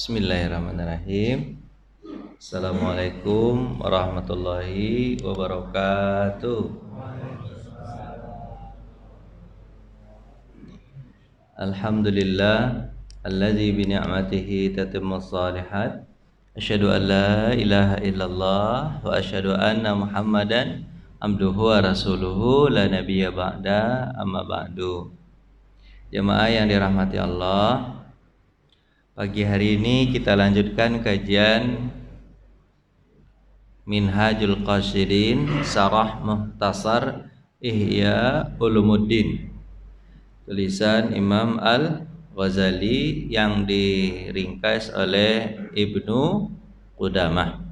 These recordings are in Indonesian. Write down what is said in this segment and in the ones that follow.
Bismillahirrahmanirrahim. Assalamualaikum warahmatullahi wabarakatuh. Alhamdulillah alladzi bi ni'matihi tatimmus shalihat. Asyhadu an la ilaha illallah wa asyhadu anna Muhammadan abduhu wa rasuluhu la nabiyya ba'da amma ba'du. Jemaah yang dirahmati Allah, pagi hari ini kita lanjutkan kajian Minhajul Qasidin Syarah Mukhtasar Ihya Ulumuddin, tulisan Imam Al-Ghazali yang diringkas oleh Ibnu Qudamah.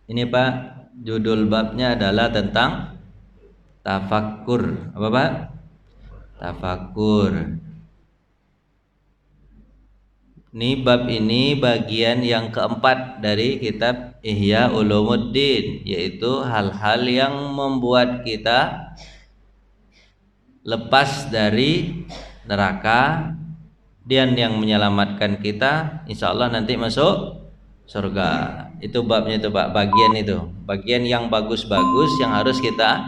Ini Pak, judul babnya adalah tentang tafakkur. Apa Pak? Tafakkur. Ini bab ini bagian yang keempat dari kitab Ihya Ulumuddin, yaitu hal-hal yang membuat kita lepas dari neraka dan yang menyelamatkan kita insya Allah nanti masuk surga. Itu babnya itu Pak, bagian yang bagus-bagus yang harus kita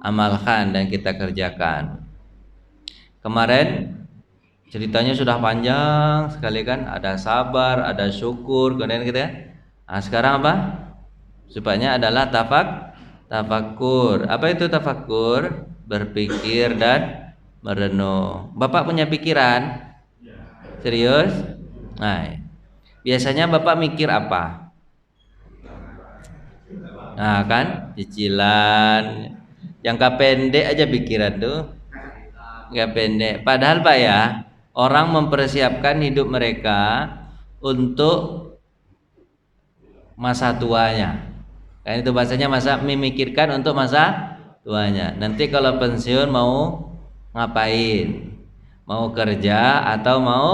amalkan dan kita kerjakan. Kemarin ceritanya sudah panjang sekali kan, ada sabar, ada syukur, kemudian gitu ya. Nah, sekarang apa? Supaya adalah tafakkur. Apa itu tafakkur? Berpikir dan merenung. Bapak punya pikiran? Serius? Nah, biasanya Bapak mikir apa? Nah kan, cicilan, jangka pendek aja pikiran tuh. Jangka pendek. Padahal Pak ya, orang mempersiapkan hidup mereka untuk masa tuanya. Kan itu bahasanya memikirkan untuk masa tuanya. Nanti kalau pensiun mau ngapain? Mau kerja atau mau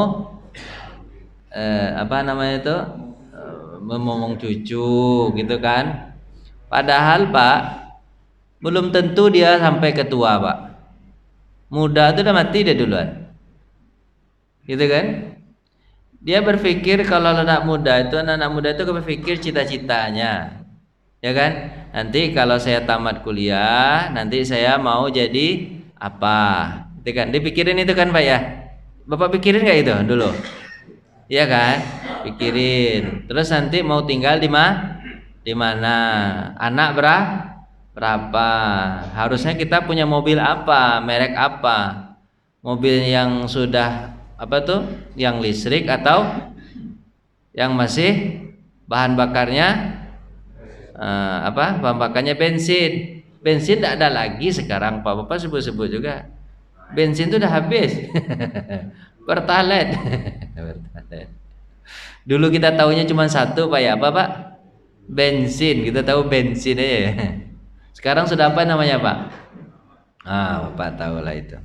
memomong cucu gitu kan. Padahal Pak, belum tentu dia sampai ketua Pak. Muda itu udah mati dia duluan. Gitu kan? Dia berpikir kalau anak muda itu berpikir cita-citanya. Ya kan? Nanti kalau saya tamat kuliah, nanti saya mau jadi apa? Gitu kan? Dipikirin itu kan Pak ya? Bapak pikirin enggak itu dulu? Iya kan? Pikirin. Terus nanti mau tinggal di mana? Anak berapa? Harusnya kita punya mobil apa? Merek apa? Mobil yang sudah yang listrik atau yang masih bahan bakarnya bahan bakarnya bensin tidak ada lagi sekarang Pak. Bapak sebut-sebut juga bensin itu udah habis. Pertalite. Dulu kita tahunya cuma satu Pak ya, apa Pak? Bensin, kita tahu bensin aja. Sekarang sudah apa namanya Pak? Bapak tahu lah itu.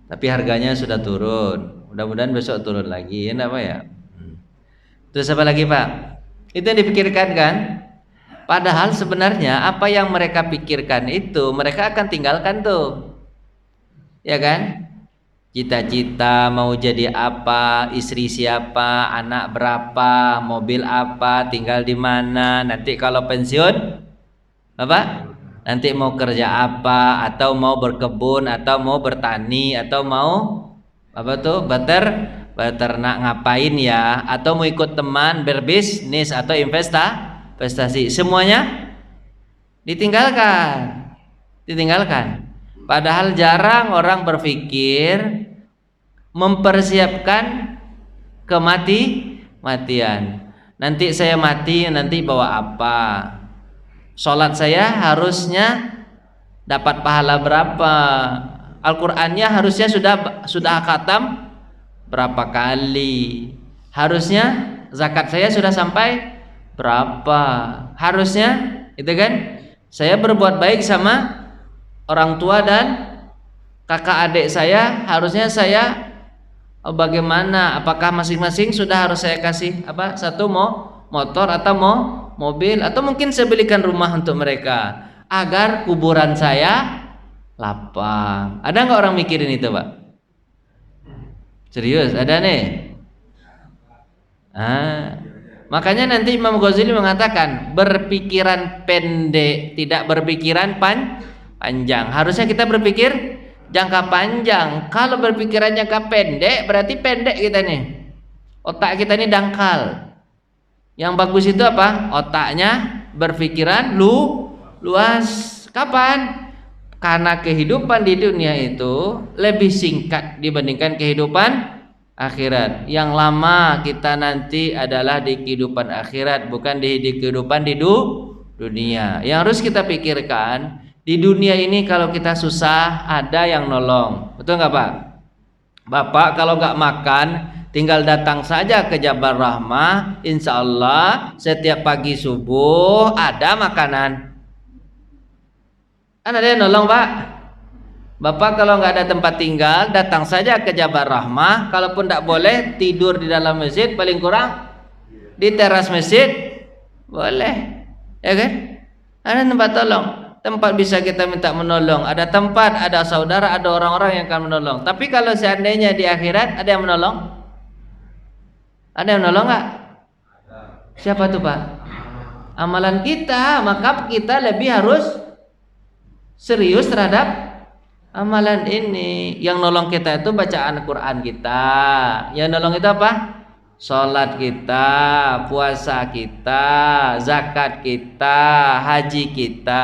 Tapi harganya sudah turun. Mudah-mudahan besok turun lagi, ya enggak Pak ya? Terus apa lagi Pak? Itu yang dipikirkan kan? Padahal sebenarnya apa yang mereka pikirkan itu mereka akan tinggalkan tuh. Ya kan? Cita-cita mau jadi apa, istri siapa, anak berapa, mobil apa, tinggal di mana, nanti kalau pensiun apa? Nanti mau kerja apa, atau mau berkebun, atau mau bertani, atau mau beternak ngapain ya, atau mau ikut teman berbisnis atau investasi, semuanya ditinggalkan. Padahal jarang orang berpikir mempersiapkan kematian. Nanti saya mati, nanti bawa apa? Sholat saya harusnya dapat pahala berapa? Al-Qur'annya harusnya sudah khatam berapa kali? Harusnya zakat saya sudah sampai berapa? Harusnya itu kan saya berbuat baik sama orang tua dan kakak adik saya, harusnya saya bagaimana? Apakah masing-masing sudah harus saya kasih satu motor atau mobil, atau mungkin saya belikan rumah untuk mereka agar kuburan saya lapang. Ada nggak orang mikirin itu Pak? Serius ada nih? Ah, makanya nanti Imam Ghazali mengatakan berpikiran pendek, tidak berpikiran panjang. Harusnya kita berpikir jangka panjang. Kalau berpikiran jangka pendek berarti pendek kita nih. Otak kita ini dangkal. Yang bagus itu apa? Otaknya berpikiran luas. Kapan? Karena kehidupan di dunia itu lebih singkat dibandingkan kehidupan akhirat. Yang lama kita nanti adalah di kehidupan akhirat, bukan di kehidupan di dunia. Yang harus kita pikirkan, di dunia ini kalau kita susah ada yang nolong. Betul nggak Pak? Bapak kalau nggak makan tinggal datang saja ke Jabal Rahmah, insya Allah setiap pagi subuh ada makanan. Kan ada yang nolong Pak. Bapak kalau nggak ada tempat tinggal datang saja ke Jabal Rahmah. Kalaupun tidak boleh tidur di dalam masjid, paling kurang di teras masjid boleh, ya kan? Ada tempat tolong, tempat bisa kita minta menolong. Ada tempat, ada saudara, ada orang-orang yang akan menolong. Tapi kalau seandainya di akhirat ada yang menolong, ada yang menolong nggak? Siapa tuh Pak? Amalan kita, maka kita lebih harus serius terhadap amalan ini. Yang nolong kita itu bacaan Quran kita. Yang nolong itu apa? Sholat kita, puasa kita, zakat kita, haji kita,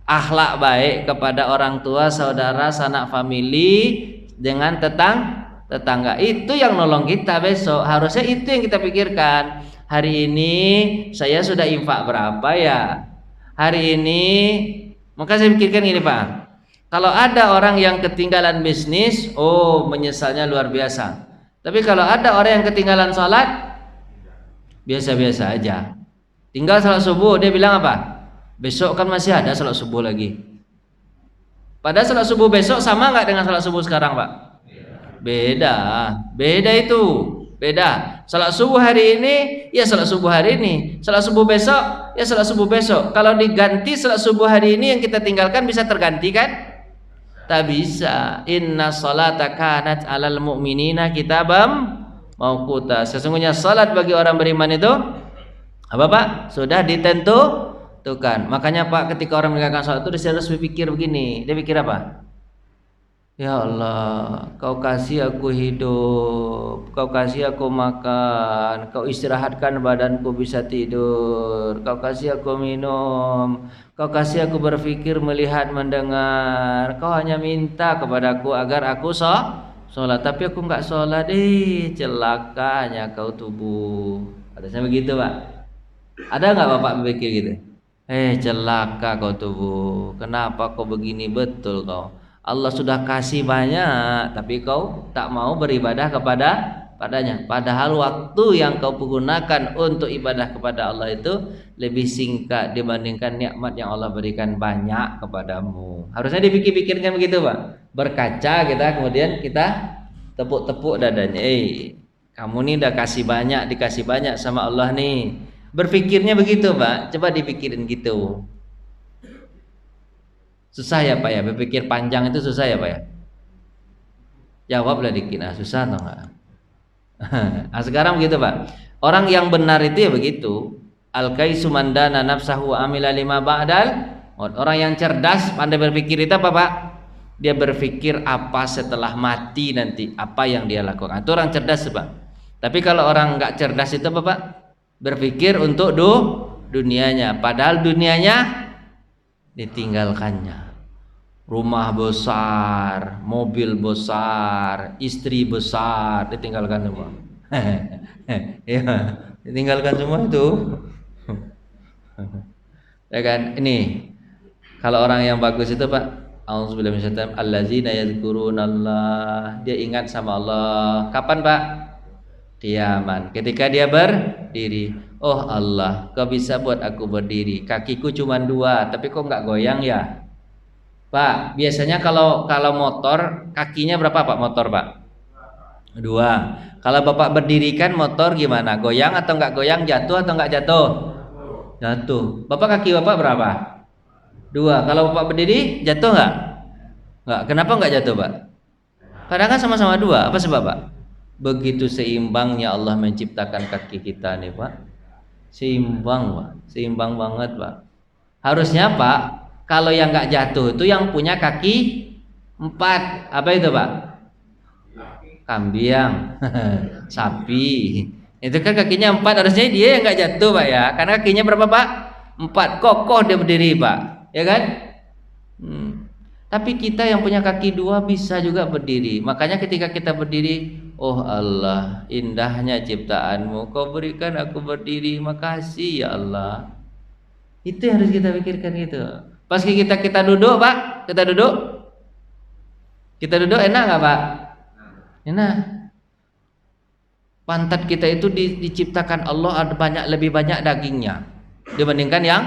akhlak baik kepada orang tua, saudara, sanak famili, dengan tetangga. Itu yang nolong kita besok. Harusnya itu yang kita pikirkan. Hari ini saya sudah infak berapa ya? Hari ini, maka saya pikirkan ini Pak. Kalau ada orang yang ketinggalan bisnis, oh menyesalnya luar biasa. Tapi kalau ada orang yang ketinggalan sholat, biasa-biasa aja. Tinggal sholat subuh, dia bilang apa? Besok kan masih ada sholat subuh lagi. Padahal sholat subuh besok sama nggak dengan sholat subuh sekarang Pak? Beda itu. Beda. Sholat subuh hari ini, ya sholat subuh hari ini. Sholat subuh besok, ya sholat subuh besok. Kalau diganti sholat subuh hari ini yang kita tinggalkan bisa terganti kan? Tak bisa. Inna sholata kanat alal mu'minina kitabam mauquta. Sesungguhnya salat bagi orang beriman itu apa Pak? Sudah ditentukan. Makanya Pak, ketika orang meninggalkan salat itu dia harus berpikir begini. Dia pikir apa? Ya Allah, Kau kasih aku hidup, Kau kasih aku makan, Kau istirahatkan badanku bisa tidur, Kau kasih aku minum, Kau kasih aku berpikir, melihat, mendengar. Kau hanya minta kepadaku agar aku sholat, tapi aku enggak sholat. Celakanya kau tubuh. Katanya begitu Pak. Ada enggak Bapak berpikir gitu? Celaka kau tubuh. Kenapa kau begini? Betul kau. Allah sudah kasih banyak, tapi kau tak mau beribadah padanya. Padahal waktu yang kau gunakan untuk ibadah kepada Allah itu lebih singkat dibandingkan nikmat yang Allah berikan banyak kepadamu. Harusnya dipikir-pikirkan begitu Pak. Berkaca kita, kemudian kita tepuk-tepuk dadanya. Kamu nih udah dikasih banyak sama Allah nih. Berpikirnya begitu Pak. Coba dipikirin gitu. Susah ya Pak ya, berpikir panjang itu susah ya Pak ya. Jawablah dikit, susah atau enggak? Nah, sekarang begitu Pak. Orang yang benar itu ya begitu. Al-kaisu mandana nafsahu amila lima ba'dal. Orang yang cerdas pandai berpikir itu apa Pak? Dia berpikir apa setelah mati nanti, apa yang dia lakukan. Itu orang cerdas Pak. Tapi kalau orang enggak cerdas itu apa Pak? Berpikir untuk dunianya, padahal dunianya ditinggalkannya. Rumah besar, mobil besar, istri besar ditinggalkan semua. Ya, ditinggalkan semua itu. Ya kan? Ini kalau orang yang bagus itu Pak, auzubillahi minasyaitonir rajim, allazina yadhkurunallah, dia ingat sama Allah. Kapan Pak? Diaman. Ketika dia berdiri. Oh Allah, Kau bisa buat aku berdiri. Kakiku cuma 2, tapi kok nggak goyang ya? Pak, biasanya kalau motor kakinya berapa Pak motor Pak? 2. Kalau Bapak berdirikan motor gimana? Goyang atau nggak goyang? Jatuh atau nggak jatuh? Jatuh. Bapak kaki Bapak berapa? 2. Kalau Bapak berdiri jatuh nggak? Nggak. Kenapa nggak jatuh Pak? Padahal kan sama-sama 2. Apa sebab Pak? Begitu seimbangnya Allah menciptakan kaki kita nih Pak. Seimbang Pak, seimbang banget Pak. Harusnya Pak, kalau yang nggak jatuh itu yang punya kaki 4. Apa itu Pak? Kambing, sapi. Itu kan kakinya 4, harusnya dia yang nggak jatuh Pak ya. Karena kakinya berapa Pak? 4, kokoh dia berdiri Pak. Ya kan? Tapi kita yang punya kaki 2 bisa juga berdiri. Makanya ketika kita berdiri, oh Allah, indahnya ciptaanmu, kau berikan aku berdiri, makasih ya Allah. Itu yang harus kita pikirkan gitu. Pas kita duduk Pak, kita duduk enak nggak Pak? Enak. Pantat kita itu diciptakan Allah lebih banyak dagingnya dibandingkan yang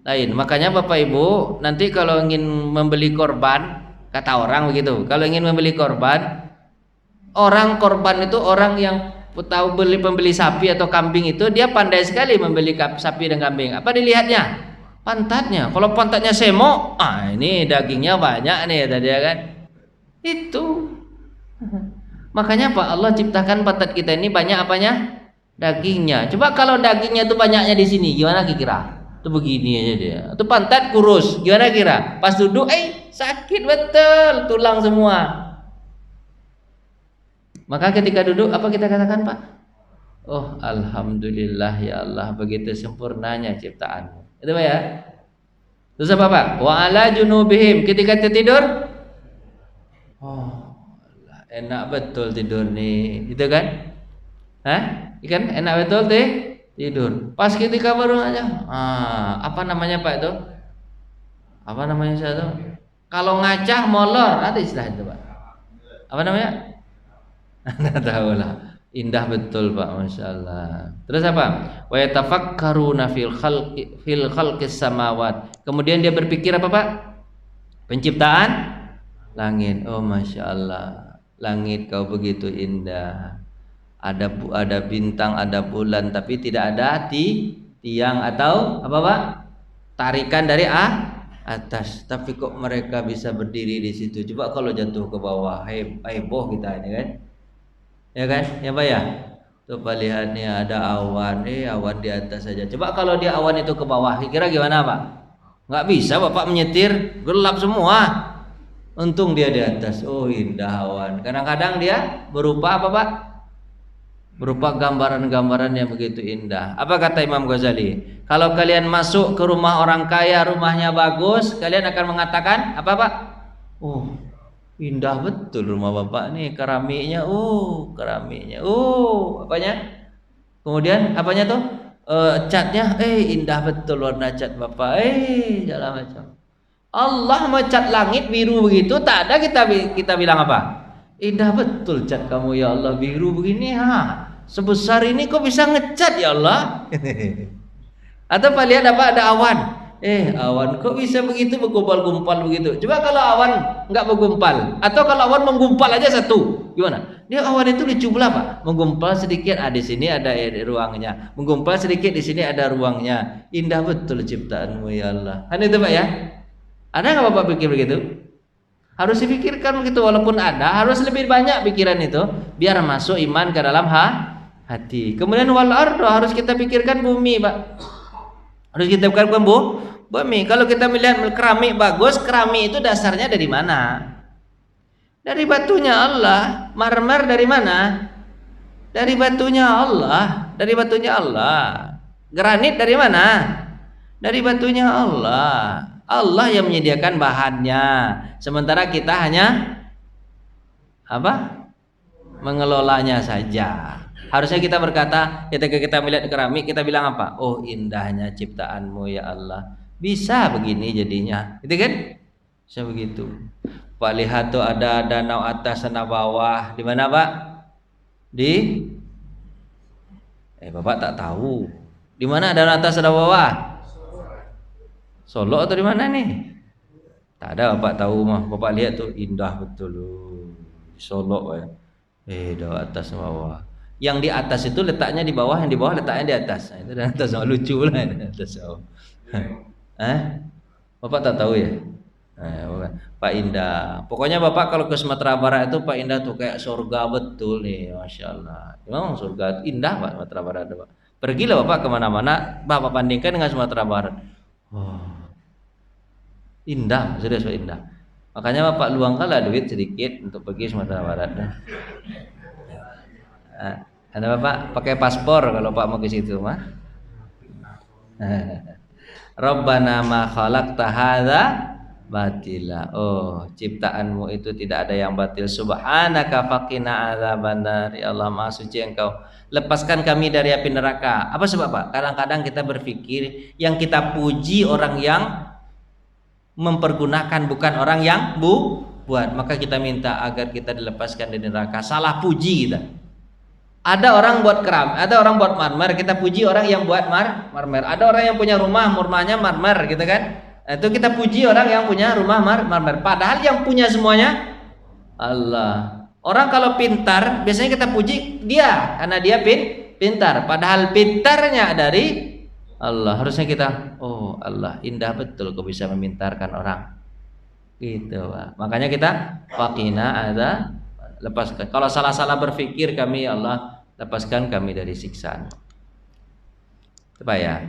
lain. Makanya Bapak Ibu nanti kalau ingin membeli korban, kata orang begitu, kalau ingin membeli korban, orang korban itu orang yang tahu pembeli sapi atau kambing itu dia pandai sekali membeli sapi dan kambing. Apa dilihatnya? Pantatnya. Kalau pantatnya semok, ini dagingnya banyak nih tadi ya kan. Itu. Makanya Pak Allah ciptakan pantat kita ini banyak apanya? Dagingnya. Coba kalau dagingnya itu banyaknya di sini, gimana kira? Itu begini aja dia. Itu pantat kurus, gimana kira? Pas duduk, sakit betul, tulang semua. Maka ketika duduk apa kita katakan Pak? Oh alhamdulillah ya Allah, begitu sempurnanya ciptaanmu. Itu Pak ya. Terus apa Pak? Wa ala junubihim, ketika tidur, oh enak betul tidur nih, gitu kan? Ikan enak betul tidur. Pas ketika baru aja, apa namanya Pak itu? Apa namanya saya tuh? Kalau ngacah molor, ada istilah itu Pak. Apa namanya? Nggak tahu lah. Indah betul Pak, masya Allah. Terus apa? Wa yatafakkaruna fil khalqis samawat. Kemudian dia berpikir apa Pak? Penciptaan langit. Oh masya Allah, langit kau begitu indah. Ada bintang, ada bulan, tapi tidak ada tiang atau apa Pak? Tarikan dari atas. Tapi kok mereka bisa berdiri di situ? Coba kalau jatuh ke bawah, heboh kita ini kan? Ya kan? Ya Pak ya? Coba lihat nih ada awan, awan di atas saja. Coba kalau dia awan itu ke bawah, kira gimana Pak? Nggak bisa Bapak menyetir, gelap semua. Untung dia di atas. Oh indah awan. Kadang-kadang dia berupa apa Pak? Berupa gambaran-gambaran yang begitu indah. Apa kata Imam Ghazali? Kalau kalian masuk ke rumah orang kaya, rumahnya bagus, kalian akan mengatakan apa Pak? Oh indah betul rumah Bapak nih, keramiknya, keramiknya, apanya? Kemudian apanya tuh? Catnya, indah betul warna cat Bapak, segala macam. Allah mencat langit biru begitu, tak ada kita bilang apa? Indah betul cat kamu ya Allah, biru begini, sebesar ini kok bisa ngecat ya Allah? Atau Pak lihat apa ada awan? Awan kok bisa begitu bergumpal-gumpal begitu? Coba kalau awan nggak bergumpal, atau kalau awan menggumpal aja satu, gimana? Dia awan itu lucu pula Pak, menggumpal sedikit, di sini ada ruangnya, menggumpal sedikit di sini ada ruangnya. Indah betul ciptaanmu ya Allah. Kan itu Pak ya? Ada nggak Bapak pikir begitu? Harus dipikirkan begitu, walaupun ada, harus lebih banyak pikiran itu, biar masuk iman ke dalam hati. Kemudian wal ardo, harus kita pikirkan bumi Pak. Harus kita pikirkan bumi. Kalau kita melihat keramik bagus, keramik itu dasarnya dari mana? Dari batunya Allah. Marmer dari mana? Dari batunya Allah. Granit dari mana? Dari batunya Allah. Allah yang menyediakan bahannya. Sementara kita hanya apa? Mengelolanya saja. Harusnya kita berkata, ketika kita melihat keramik, kita bilang apa? Oh indahnya ciptaanmu ya Allah. Bisa begini jadinya, gitu kan? Bisa begitu. Pak lihat tuh ada danau atas, danau bawah. Di mana Pak? Bapak tak tahu. Di mana danau atas, danau bawah? Solo atau di mana nih? Tak ada Bapak tahu mah. Bapak lihat tuh indah betul loh. Solo ya. Danau atas, danau bawah. Yang di atas itu letaknya di bawah, yang di bawah letaknya di atas. Itu danau atas, lucu lah di atas bawah. Bapak tak tahu ya? Pak Indah. Pokoknya Bapak kalau ke Sumatera Barat itu Pak Indah tuh kayak surga betul nih, masya Allah. Memang surga indah Pak Sumatera Barat, Pak. Pergilah Bapak kemana-mana, Bapak bandingkan dengan Sumatera Barat. Wah, indah, sudah indah. Makanya Bapak luangkanlah duit sedikit untuk pergi Sumatera Barat. Ada Bapak pakai paspor kalau Pak mau ke situ mah. Rabbana ma khalaqta hadza batila. Oh, ciptaanmu itu tidak ada yang batil. Subhanaka faqina adzabannar. Ya Allah, Maha suci Engkau. Lepaskan kami dari api neraka. Apa sebab Pak? Kadang-kadang kita berpikir yang kita puji orang yang mempergunakan, bukan orang yang buat. Maka kita minta agar kita dilepaskan dari neraka. Salah puji kita. Ada orang buat keram, ada orang buat marmer, kita puji orang yang buat marmer. Ada orang yang punya rumahnya marmer gitu kan. Itu kita puji orang yang punya rumah marmer. Padahal yang punya semuanya Allah. Orang kalau pintar biasanya kita puji dia karena dia pintar. Padahal pintarnya dari Allah. Harusnya kita, oh Allah, indah betul kau bisa memintarkan orang. Gitu, Pak. Makanya kita faqina ada lepaskan. Kalau salah-salah berpikir kami, ya Allah, lepaskan kami dari siksaan. Coba ya.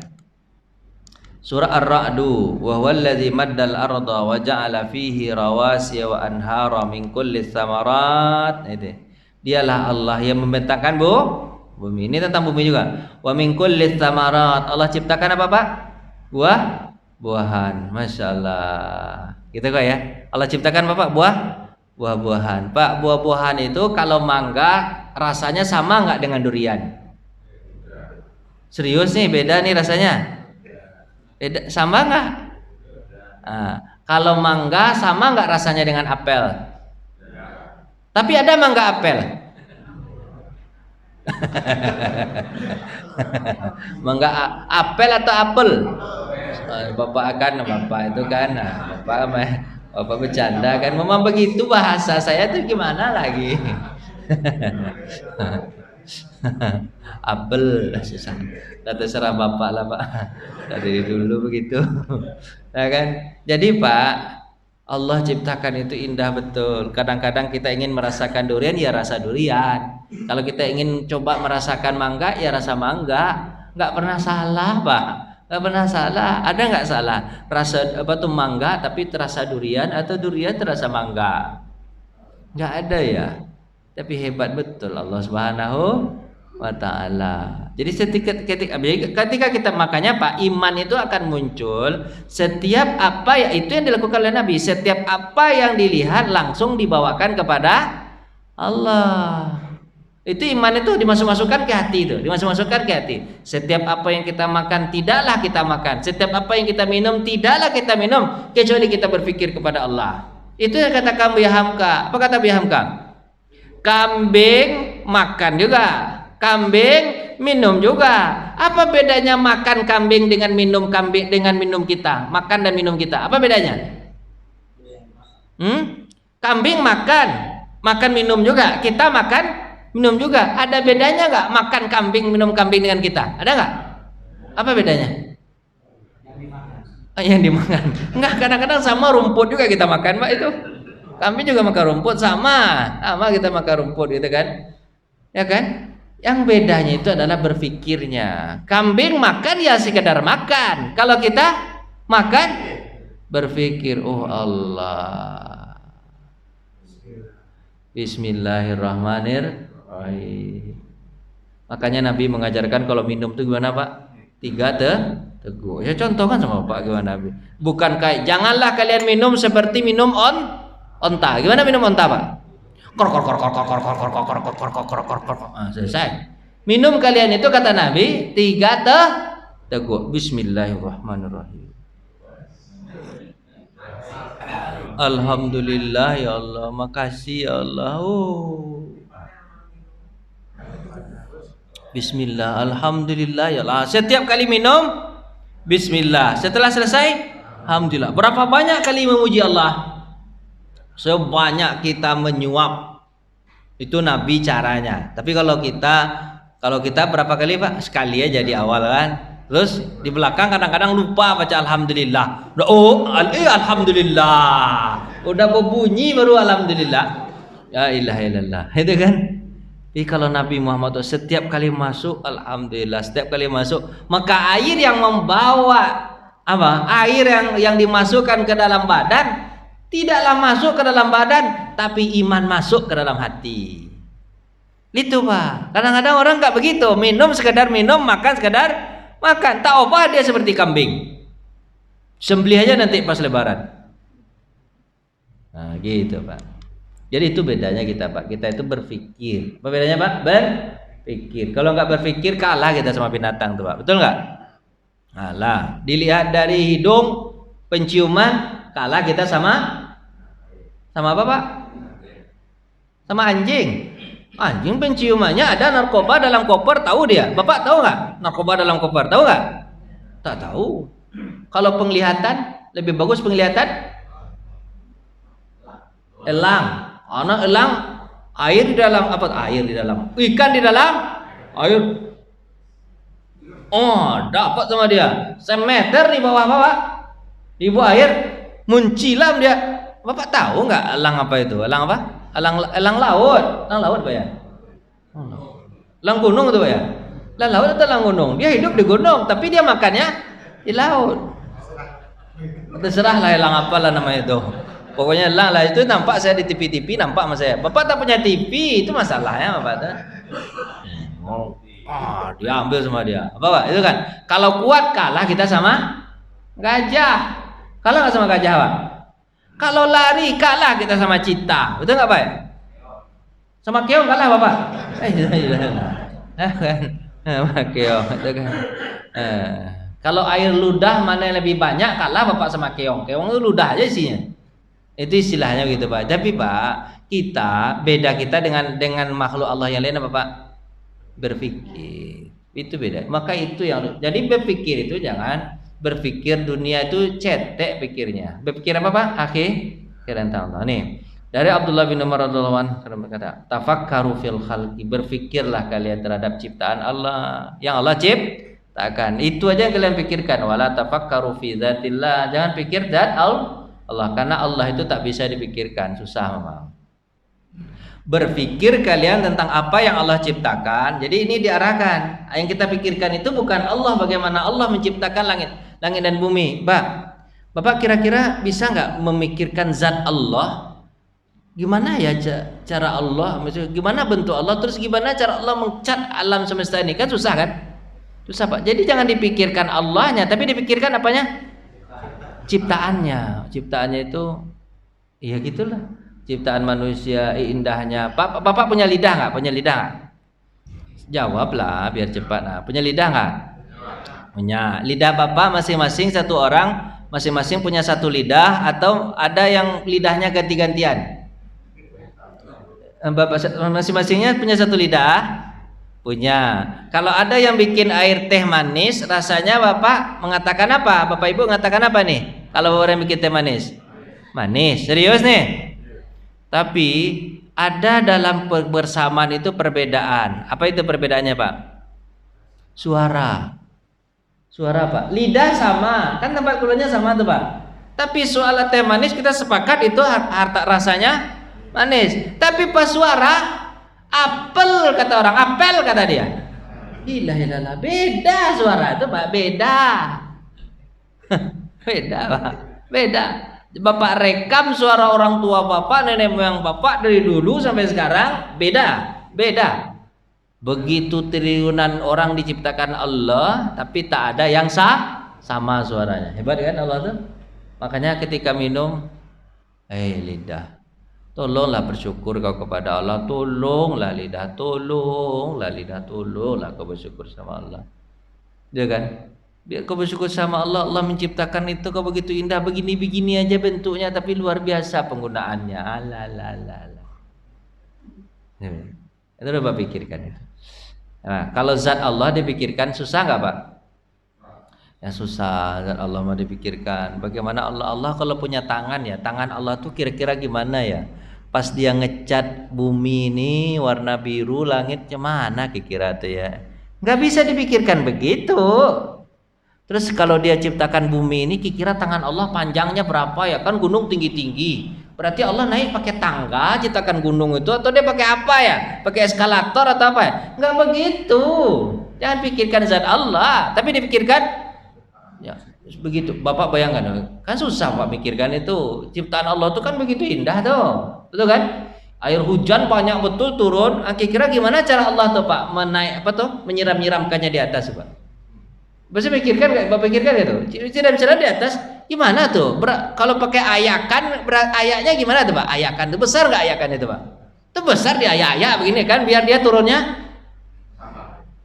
Surah Ar-Ra'du, wa huwallazi maddal arda wa ja'ala fihi rawasiya wa anhara min kulli tsamarat. Itu. Dialah Allah yang membentangkan bumi. Ini tentang bumi juga. Wa min kulli tsamarat. Allah ciptakan apa, Pak? Buah-buahan. Masya Allah. Gitu kok ya. Allah ciptakan apa, Pak? Buah-buahan. Pak, buah-buahan itu kalau mangga rasanya sama nggak dengan durian? Serius nih, beda nih rasanya. Beda, sama nggak? Nah, kalau mangga sama nggak rasanya dengan apel? Tapi ada mangga apel. Mangga apel atau apel? Bapak itu kan, Bapak bercanda kan, memang begitu bahasa saya tuh gimana lagi. Apel susah. Terserah Bapak lah Pak. Dari dulu begitu. Nah kan. Jadi Pak, Allah ciptakan itu indah betul. Kadang-kadang kita ingin merasakan durian ya rasa durian. Kalau kita ingin coba merasakan mangga ya rasa mangga. Nggak pernah salah Pak. Nggak pernah salah. Ada nggak salah? Rasa apa tuh mangga tapi terasa durian atau durian terasa mangga? Nggak ada ya. Tapi hebat betul Allah Subhanahu wa ta'ala. Jadi ketika kita makanya Pak, iman itu akan muncul setiap apa ya itu yang dilakukan oleh Nabi. Setiap apa yang dilihat langsung dibawakan kepada Allah. Itu iman itu dimasukkan ke hati itu, dimasukkan ke hati. Setiap apa yang kita makan tidaklah kita makan. Setiap apa yang kita minum tidaklah kita minum kecuali kita berpikir kepada Allah. Itu yang kata Buya Hamka. Apa kata Buya Hamka? Kambing makan juga, kambing minum juga. Apa bedanya makan kambing dengan minum kambing dengan minum kita? Makan dan minum kita. Apa bedanya? Kambing makan minum juga. Kita makan minum juga. Ada bedanya nggak makan kambing minum kambing dengan kita? Ada nggak? Apa bedanya? Yang dimakan. Enggak, kadang-kadang sama rumput juga kita makan Pak itu. Kambing juga makan rumput sama kita makan rumput gitu kan. Ya kan? Yang bedanya itu adalah berpikirnya. Kambing makan ya sekedar makan. Kalau kita makan berpikir, oh Allah. Bismillahirrahmanirrahim. Makanya Nabi mengajarkan kalau minum itu gimana Pak? 3 teguk. Ya contohkan sama Pak gimana Nabi. Bukan kayak janganlah kalian minum seperti minum onta. Gimana minum onta Pak? Selesai. Minum kalian itu kata Nabi 3 teguk. Bismillahirrahmanirrahim. Alhamdulillah ya Allah, makasih ya Allah. Bismillah, alhamdulillah ya Allah. Setiap kali minum Bismillah. Setelah selesai alhamdulillah. Berapa banyak kali memuji Allah? Sebanyak kita menyuap. Itu Nabi caranya. Tapi kalau kita berapa kali Pak? Sekali aja di awal kan. Terus di belakang kadang-kadang lupa baca alhamdulillah. Oh, alhamdulillah. Udah berbunyi baru alhamdulillah. Ya ilaha illallah. Itu kan? Jadi kalau Nabi Muhammad itu setiap kali masuk alhamdulillah, setiap kali masuk, maka air yang membawa apa? Air yang dimasukkan ke dalam badan tidaklah masuk ke dalam badan, tapi iman masuk ke dalam hati. Itu Pak. Kadang-kadang orang nggak begitu, minum sekedar minum, makan sekedar makan. Tak apa dia seperti kambing. Sembelih aja nanti pas lebaran. Nah, gitu Pak. Jadi itu bedanya kita Pak. Kita itu berpikir. Apa bedanya Pak? Berpikir. Kalau nggak berpikir kalah kita sama binatang tuh Pak. Betul nggak? Kalah. Dilihat dari hidung, penciuman, kalah kita sama apa Pak? Sama anjing. Anjing penciumannya ada narkoba dalam koper, tahu dia. Bapak tahu nggak narkoba dalam koper? Tahu nggak? Tak tahu. Kalau penglihatan lebih bagus penglihatan elang. Anak elang air di dalam apa? Air di dalam. Ikan di dalam air. Oh, dapat sama dia. Semeter di bawah Bapak. Di bawah air muncilam dia. Bapak tahu nggak elang apa itu? Elang apa? Elang laut. Elang laut Pak ya? Elang gunung itu Pak ya? Elang laut atau elang gunung? Dia hidup di gunung, tapi dia makannya di laut. Terserah lah elang apalah namanya itu. Pokoknya elang lah itu nampak saya di TV nampak sama saya. Bapak tak punya TV, itu masalahnya Bapak tuh. Dia ambil sama dia. Apa Pak? Itu kan. Kalau kuat kalah kita sama gajah. Kalah nggak sama gajah Pak? Kalau lari kalah kita sama cita, betul nggak Pak? Sama keong kalah Bapak? Sama keong, itu kan. Kalau air ludah mana yang lebih banyak kalah Bapak sama keong. Keong itu ludah aja isinya. Itu istilahnya gitu Pak. Tapi Pak, beda kita dengan makhluk Allah yang lain apa Pak? Berpikir. Itu beda. Maka itu yang jadi berpikir itu jangan berpikir dunia itu cetek pikirnya. Berpikir apa Pak? Akhirat Allah. Nih, dari Abdullah bin Umar radhiyallahu anhu berkata, "Tafakkaru fil khalqi." Berpikirlah kalian terhadap ciptaan Allah yang Allah ciptakan. Itu aja yang kalian pikirkan. Wala tafakkaru fi dzatillah. Jangan pikir zat Allah karena Allah itu tak bisa dipikirkan, susah memang. Berpikir kalian tentang apa yang Allah ciptakan. Jadi ini diarahkan. Yang kita pikirkan itu bukan Allah, bagaimana Allah menciptakan langit dan bumi. Bapak kira-kira bisa nggak memikirkan zat Allah? Gimana ya cara Allah? Gimana bentuk Allah? Terus gimana cara Allah mencat alam semesta ini? Kan susah kan? Susah Pak. Jadi jangan dipikirkan Allahnya, tapi dipikirkan apanya? Ciptaannya. Ciptaannya itu, ya gitulah. Ciptaan manusia indahnya. Bapak punya lidah nggak? Punya lidah nggak? Jawablah biar cepat. Nah, punya lidah nggak? Punya. Lidah Bapak masing-masing satu orang, masing-masing punya satu lidah atau ada yang lidahnya ganti-gantian? Bapak masing-masingnya punya satu lidah? Punya. Kalau ada yang bikin air teh manis, rasanya Bapak mengatakan apa? Bapak Ibu mengatakan apa nih? Kalau orang bikin teh manis? Manis. Serius nih? Tapi ada dalam kebersamaan itu perbedaan. Apa itu perbedaannya Pak? Suara Pak. Lidah sama, kan tempat keluarnya sama tuh Pak. Tapi soal teh manis kita sepakat itu harta rasanya manis. Tapi pas suara apel kata orang, apel kata dia. Ilah, beda suara itu Pak, beda. Beda Pak, beda. Bapak rekam suara orang tua Bapak, nenek moyang Bapak dari dulu sampai sekarang beda. Begitu triliunan orang diciptakan Allah, tapi tak ada yang sama suaranya. Hebat kan Allah tuh? Makanya ketika minum, lidah, tolonglah bersyukur kau kepada Allah. Tolonglah lidah kau bersyukur sama Allah. Dia kan? Biar kau bersyukur sama Allah. Allah menciptakan itu kau begitu indah, begini aja bentuknya, tapi luar biasa penggunaannya. Itu udah Bapak pikirkan itu. Nah, kalau zat Allah dipikirkan susah nggak Pak? Ya susah. Zat Allah mau dipikirkan. Bagaimana Allah kalau punya tangan ya? Tangan Allah tuh kira-kira gimana ya? Pas dia ngecat bumi ini warna biru, langitnya mana kira-kira tuh ya? Nggak bisa dipikirkan begitu. Terus kalau dia ciptakan bumi ini, kira tangan Allah panjangnya berapa ya? Kan gunung tinggi-tinggi. Berarti Allah naik pakai tangga ciptakan gunung itu, atau dia pakai apa ya? Pakai eskalator atau apa ya? Enggak begitu. Jangan pikirkan zat Allah, tapi dipikirkan ya begitu. Bapak bayangkan, kan susah Pak pikirkan itu. Ciptaan Allah itu kan begitu indah tuh. Betul kan? Air hujan banyak betul turun. Kira-kira gimana cara Allah tuh Pak menaik apa tuh? Menyiram-nyiramkannya di atas Pak. Bisa pikirkan nggak? Bapak pikirkan itu. Siram-siram di atas gimana tuh? Kalau pakai ayakan, ayaknya gimana tuh Pak? Ayakan itu besar nggak ayakan itu Pak? Itu besar di ayak-ayak begini kan, biar dia turunnya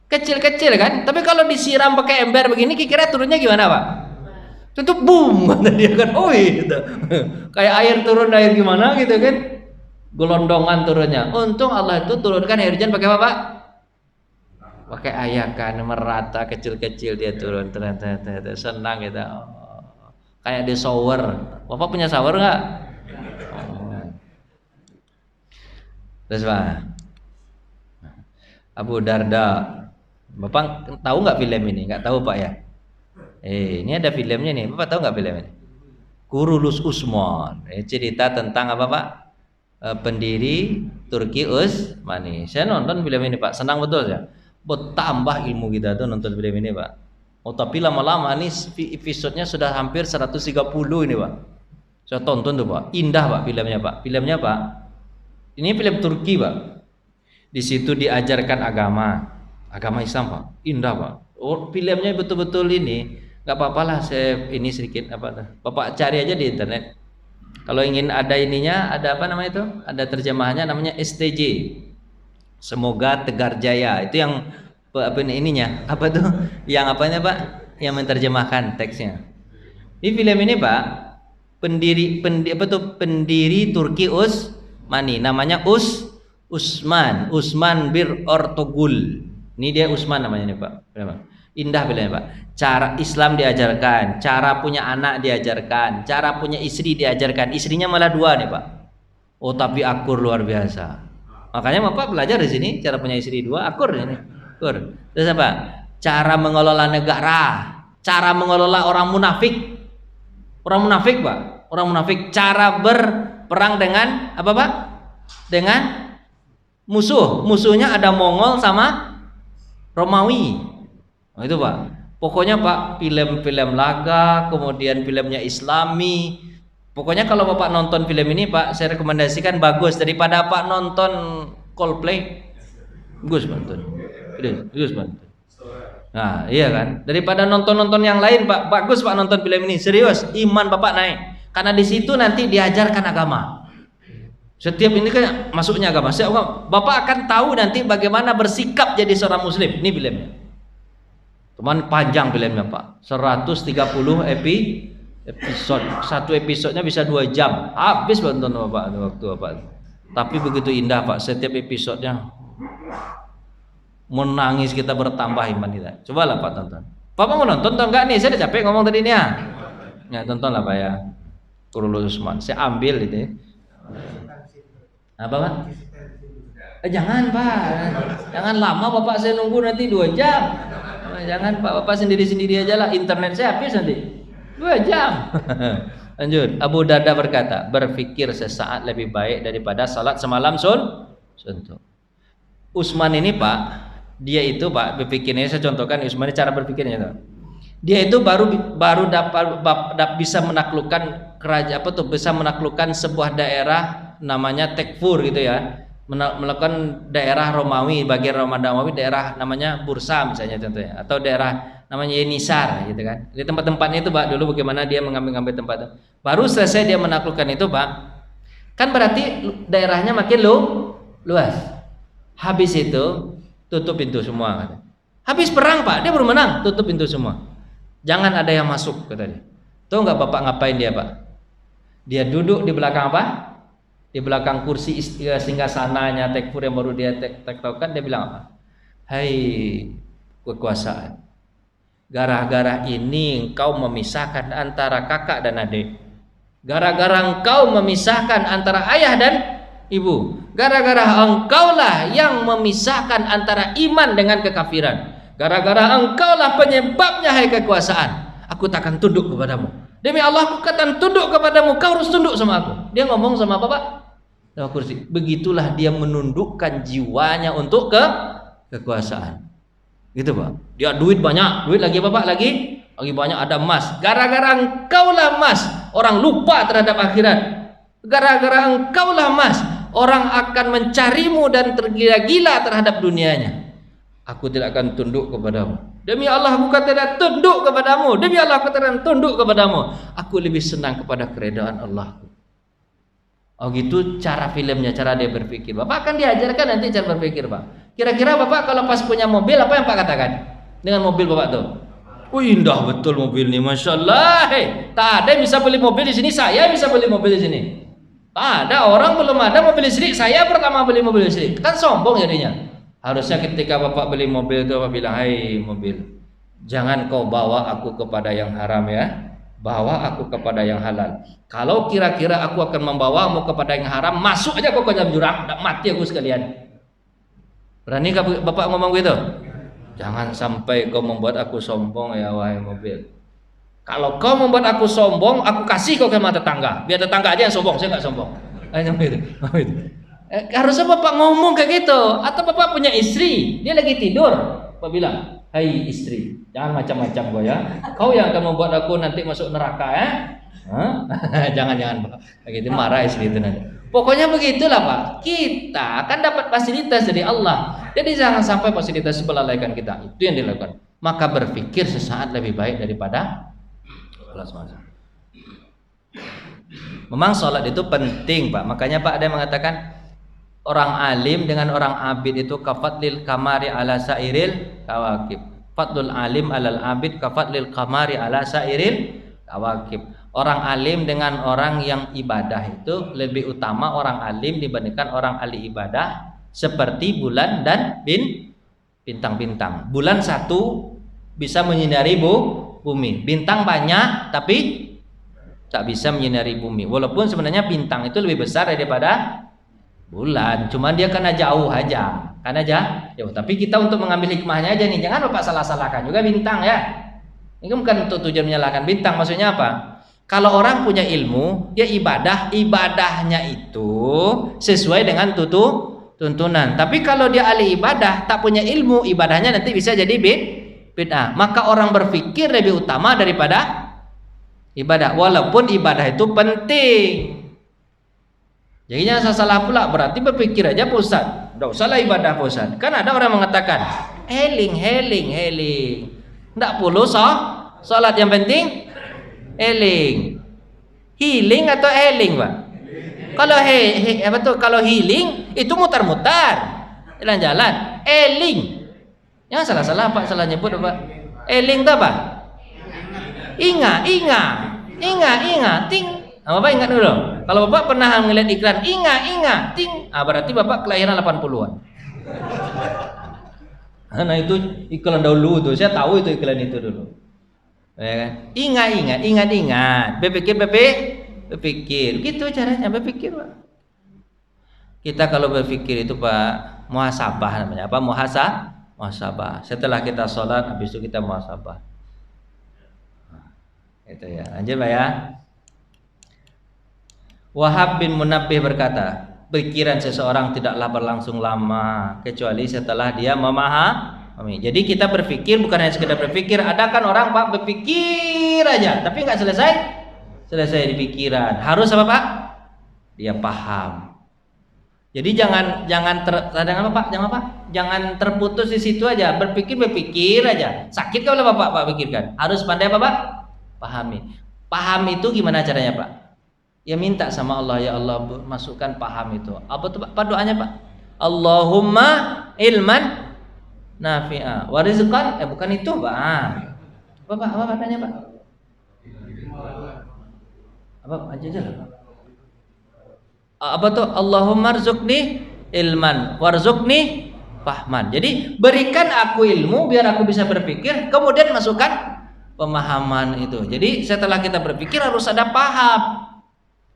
kecil-kecil kan. Tapi kalau disiram pakai ember begini, kira-kira turunnya gimana Pak? Tentu boom kata dia kan. Oh gitu. Kayak air turun air gimana gitu kan? Gelondongan turunnya. Untung Allah itu turunkan air hujan pakai apa Pak? Pakai ayakan merata kecil-kecil dia turun, ternyata senang kita. Oh, kayak di shower. Bapak punya shower nggak? Oh. Terus Pak, Abu Darda, Bapak tahu nggak film ini? Nggak tahu Pak ya? Ini ada filmnya nih. Bapak tahu nggak film ini? Kurulus Usman. Cerita tentang apa Pak? Pendiri Turki Utsmani. Saya nonton film ini Pak, senang betul ya. Bertambah ilmu kita tuh nonton film ini Pak. Oh tapi lama-lama nih episodenya sudah hampir 130 ini Pak. Saya tonton tuh Pak. Indah Pak filmnya Pak. Filmnya Pak. Ini film Turki Pak. Di situ diajarkan agama Islam Pak. Indah Pak. Oh filmnya betul-betul ini. Gak apa-apa lah saya ini sedikit apa. Bapak cari aja di internet. Kalau ingin ada ininya, ada apa namanya itu? Ada terjemahannya namanya STJ. Semoga Tegar Jaya. Itu yang apa ininya? Apa tuh? Yang apanya Pak? Yang menerjemahkan teksnya. Di film ini Pak, pendiri Turki Utsmani namanya Usman bir Ortogul. Ini dia Usman namanya nih Pak. Indah filmnya Pak. Cara Islam diajarkan, cara punya anak diajarkan, cara punya istri diajarkan. Istrinya malah 2 nih Pak. Oh tapi akur luar biasa. Makanya Bapak belajar di sini cara punya istri 2, akur ini. Akur. Terus apa? Cara mengelola negara, cara mengelola orang munafik. Orang munafik Pak. Orang munafik, cara berperang dengan apa Pak? Dengan musuh. Musuhnya ada Mongol sama Romawi. Nah, itu Pak. Pokoknya Pak, film-film laga, kemudian filmnya Islami. Pokoknya kalau Bapak nonton film ini Pak, saya rekomendasikan bagus daripada Pak nonton Coldplay. Bagus nonton. Bagus nonton. Nah, iya kan? Daripada nonton-nonton yang lain Pak, bagus Pak nonton film ini. Serius, iman Bapak naik. Karena di situ nanti diajarkan agama. Setiap ini kan masuknya agama. Bapak akan tahu nanti bagaimana bersikap jadi seorang muslim. Ini filmnya. Cuman panjang filmnya Pak. 130 episode. Satu episodenya bisa 2 jam. Habis nonton Bapak waktu Bapak. Tapi begitu indah Pak. Setiap episodenya menangis kita, bertambah iman kita. Cobalah Pak tonton. Bapak mau nonton atau enggak nih? Saya udah capek ngomong tadi nih ya. Ya tonton lah Pak ya. Kurulus Usman. Saya ambil itu. Apa Pak? Jangan Pak. Jangan lama Bapak, saya nunggu nanti 2 jam. Jangan Pak, Bapak sendiri-sendiri aja lah. Internet saya habis nanti 2 jam. Lanjut. Abu Darda berkata, berpikir sesaat lebih baik daripada salat semalam suntuk. Utsman ini Pak, dia itu Pak berpikirnya, saya contohkan Utsman ini cara berpikirnya itu. Dia itu baru dapat bisa menaklukkan kerajaan bisa menaklukkan sebuah daerah namanya Tekfur gitu ya. Melakukan daerah Romawi, bagian Romawi, daerah namanya Bursa misalnya contohnya, atau daerah namanya Yenisar gitu kan. Di tempat-tempatnya itu Pak, dulu bagaimana dia mengambil tempat itu. Baru selesai dia menaklukkan itu Pak, kan berarti daerahnya makin luas. Habis itu tutup pintu semua. Habis perang Pak, dia baru menang, tutup pintu semua. Jangan ada yang masuk kata dia. Tahu nggak Bapak ngapain dia Pak? Dia duduk di belakang apa? Di belakang kursi singgasananya Tekfur yang baru dia tektokkan, dia bilang apa? Hai kekuasaan, gara-gara ini engkau memisahkan antara kakak dan adik. Gara-gara engkau memisahkan antara ayah dan ibu. Gara-gara engkaulah yang memisahkan antara iman dengan kekafiran. Gara-gara engkaulah penyebabnya hai kekuasaan, aku takkan tunduk kepadamu. Demi Allah aku akan tunduk kepadamu, kau harus tunduk sama aku. Dia ngomong sama apa Pak? Sama kursi. Begitulah dia menundukkan jiwanya untuk kekuasaan. Gitu Pak. Dia duit banyak, duit lagi apa Pak? Lagi banyak, ada emas. Gara-gara engkaulah emas, orang lupa terhadap akhirat. Gara-gara engkaulah emas, orang akan mencarimu dan tergila-gila terhadap dunianya. Aku tidak akan tunduk kepadamu. Demi Allah aku tidak tunduk kepadamu. Demi Allah aku tidak tunduk kepadamu. Aku lebih senang kepada keredaan Allah. Oh gitu cara filmnya, cara dia berpikir. Bapak akan diajarkan nanti cara berpikir Pak. Kira-kira Bapak kalau pas punya mobil apa yang Pak katakan? Dengan mobil Bapak tuh. Oh indah betul mobil ini, masya Allah. Tak ada yang bisa beli mobil di sini. Saya bisa beli mobil di sini. Tak ada orang belum ada mobil listrik. Saya pertama beli mobil listrik. Kan sombong jadinya. Harusnya ketika Bapak beli mobil itu Bapak bilang, hai mobil, jangan kau bawa aku kepada yang haram ya. Bawa aku kepada yang halal. Kalau kira-kira aku akan membawamu kepada yang haram, masuk aja kau ke dalam jurang, mati aku sekalian. Berani Bapak ngomong gitu? Jangan sampai kau membuat aku sombong ya wahai mobil. Kalau kau membuat aku sombong, aku kasih kau ke mata tetangga. Biar tetangga aja yang sombong, saya nggak sombong. Harusnya Bapak ngomong kayak gitu. Atau Bapak punya istri, dia lagi tidur, Bapak bilang, hai istri, jangan macam-macam kau ya. Kau yang akan membuat aku nanti masuk neraka ya. Jangan Pak. Begitu marah istri itu nanti. Pokoknya begitulah Pak. Kita akan dapat fasilitas dari Allah. Jadi jangan sampai fasilitas melalaikan kita. Itu yang dilakukan. Maka berpikir sesaat lebih baik daripada Allah SWT. Memang sholat itu penting Pak. Makanya Pak ada yang mengatakan orang alim dengan orang abid itu kafadlil kamari ala sairil kawakib. Fadlul alim alal abid kafadlil kamari ala sairil kawakib. Orang alim dengan orang yang ibadah itu lebih utama orang alim dibandingkan orang ahli ibadah, seperti bulan dan bintang-bintang. Bulan satu bisa menyinari bumi, bintang banyak tapi tak bisa menyinari bumi. Walaupun sebenarnya bintang itu lebih besar daripada bulan, cuman dia karena jauh aja, jauh. Tapi kita untuk mengambil hikmahnya aja nih, jangan Bapak salah-salahkan juga bintang ya. Ini bukan untuk tujuan menyalahkan bintang. Maksudnya apa? Kalau orang punya ilmu, dia ibadahnya itu sesuai dengan tuntunan. Tapi kalau dia ahli ibadah, tak punya ilmu, ibadahnya nanti bisa jadi bid'ah. Maka orang berpikir lebih utama daripada ibadah. Walaupun ibadah itu penting. Jadi jangan salah pula, berarti berpikir aja Pak Ustaz. Enggak usahlah ibadah Pak Ustaz. Kan ada orang mengatakan, healing. Enggak perlu salat, yang penting healing atau healing Pak? Kalau healing itu mutar-mutar jalan-jalan. Healing jangan salah Pak, salah nyebut Pak. Healing itu apa? Inga ting. Bapak ingat dulu. Kalau Bapak pernah ngeliat iklan inga ting, berarti Bapak kelahiran 80-an. Nah itu iklan dahulu tuh, saya tahu itu iklan itu dulu. Ya kan? Ingat, berpikir, gitu caranya berpikir Pak. Kita kalau berpikir itu Pak, muhasabah namanya. Apa muhasabah? Setelah kita sholat, habis itu kita muhasabah. Itu ya. Lanjut Pak ya. Wahab bin Munabbih berkata, pikiran seseorang tidaklah berlangsung lama kecuali setelah dia memahami. Jadi kita berpikir bukan hanya sekedar berpikir. Ada kan orang Pak berpikir aja tapi nggak selesai di pikiran. Harus apa Pak? Dia paham. Jadi jangan terputus di situ aja. Berpikir aja. Sakit kalau Bapak pikirkan. Harus pandai apa Pak? Pahami. Paham itu gimana caranya Pak? Ya minta sama Allah, ya Allah masukkan paham itu. Apa tuh Pak doanya Pak? Allahumma ilman nafi'a wa rizqan, bukan itu Pak. Apa tanya Pak? Apa aja lah Pak. Apa tuh? Allahumma rzuqni ilman warzuqni fahman. Jadi berikan aku ilmu biar aku bisa berpikir, kemudian masukkan pemahaman itu. Jadi setelah kita berpikir harus ada paham.